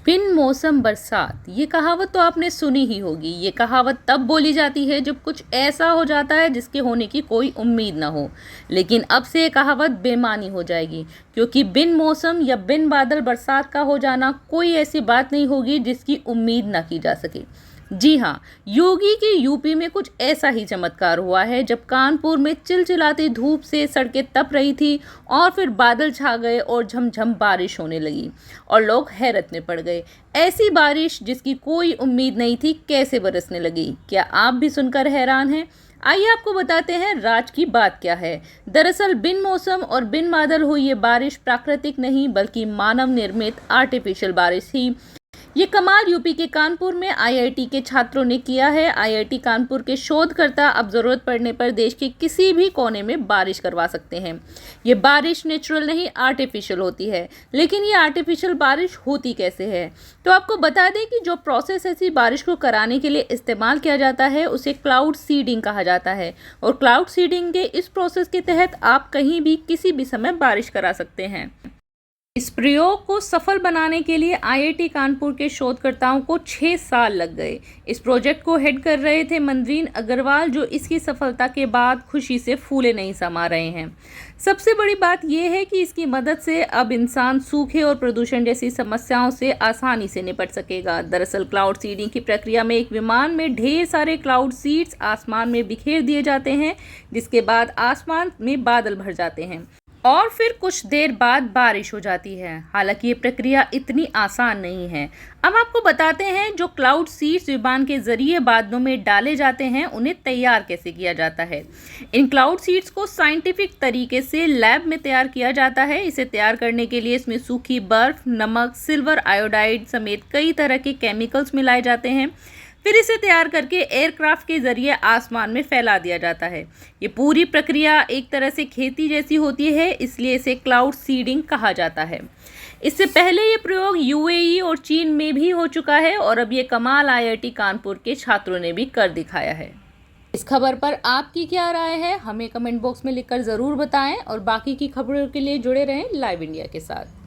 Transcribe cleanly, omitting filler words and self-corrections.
बिन मौसम बरसात, ये कहावत तो आपने सुनी ही होगी। ये कहावत तब बोली जाती है जब कुछ ऐसा हो जाता है जिसके होने की कोई उम्मीद ना हो। लेकिन अब से ये कहावत बेमानी हो जाएगी, क्योंकि बिन मौसम या बिन बादल बरसात का हो जाना कोई ऐसी बात नहीं होगी जिसकी उम्मीद ना की जा सके। जी हाँ, योगी के यूपी में कुछ ऐसा ही चमत्कार हुआ है, जब कानपुर में चिलचिलाती धूप से सड़कें तप रही थी और फिर बादल छा गए और झमझम बारिश होने लगी और लोग हैरत में पड़ गए। ऐसी बारिश जिसकी कोई उम्मीद नहीं थी कैसे बरसने लगी। क्या आप भी सुनकर हैरान हैं? आइए आपको बताते हैं राज की बात क्या है। दरअसल बिन मौसम और बिन बादल हुई ये बारिश प्राकृतिक नहीं बल्कि मानव निर्मित आर्टिफिशियल बारिश थी। ये कमाल यूपी के कानपुर में आईआईटी के छात्रों ने किया है। आईआईटी कानपुर के शोधकर्ता अब ज़रूरत पड़ने पर देश के किसी भी कोने में बारिश करवा सकते हैं। ये बारिश नेचुरल नहीं आर्टिफिशियल होती है। लेकिन ये आर्टिफिशियल बारिश होती कैसे है? तो आपको बता दें कि जो प्रोसेस ऐसी बारिश को कराने के लिए इस्तेमाल किया जाता है उसे क्लाउड सीडिंग कहा जाता है। और क्लाउड सीडिंग के इस प्रोसेस के तहत आप कहीं भी किसी भी समय बारिश करा सकते हैं। इस प्रयोग को सफल बनाने के लिए आईआईटी कानपुर के शोधकर्ताओं को 6 साल लग गए। इस प्रोजेक्ट को हेड कर रहे थे मंद्रीन अग्रवाल, जो इसकी सफलता के बाद खुशी से फूले नहीं समा रहे हैं। सबसे बड़ी बात यह है कि इसकी मदद से अब इंसान सूखे और प्रदूषण जैसी समस्याओं से आसानी से निपट सकेगा। दरअसल क्लाउड सीडिंग की प्रक्रिया में एक विमान में ढेर सारे क्लाउड सीड्स आसमान में बिखेर दिए जाते हैं, जिसके बाद आसमान में बादल भर जाते हैं और फिर कुछ देर बाद बारिश हो जाती है। हालांकि ये प्रक्रिया इतनी आसान नहीं है। अब आपको बताते हैं जो क्लाउड सीड्स विमान के जरिए बादलों में डाले जाते हैं उन्हें तैयार कैसे किया जाता है। इन क्लाउड सीड्स को साइंटिफिक तरीके से लैब में तैयार किया जाता है। इसे तैयार करने के लिए इसमें सूखी बर्फ, नमक, सिल्वर आयोडाइड समेत कई तरह के केमिकल्स मिलाए जाते हैं। फिर इसे तैयार करके एयरक्राफ्ट के जरिए आसमान में फैला दिया जाता है। ये पूरी प्रक्रिया एक तरह से खेती जैसी होती है, इसलिए इसे क्लाउड सीडिंग कहा जाता है। इससे पहले ये प्रयोग यूएई और चीन में भी हो चुका है और अब ये कमाल आईआईटी कानपुर के छात्रों ने भी कर दिखाया है। इस खबर पर आपकी क्या राय है, हमें कमेंट बॉक्स में लिखकर ज़रूर बताएं और बाकी की खबरों के लिए जुड़े रहें लाइव इंडिया के साथ।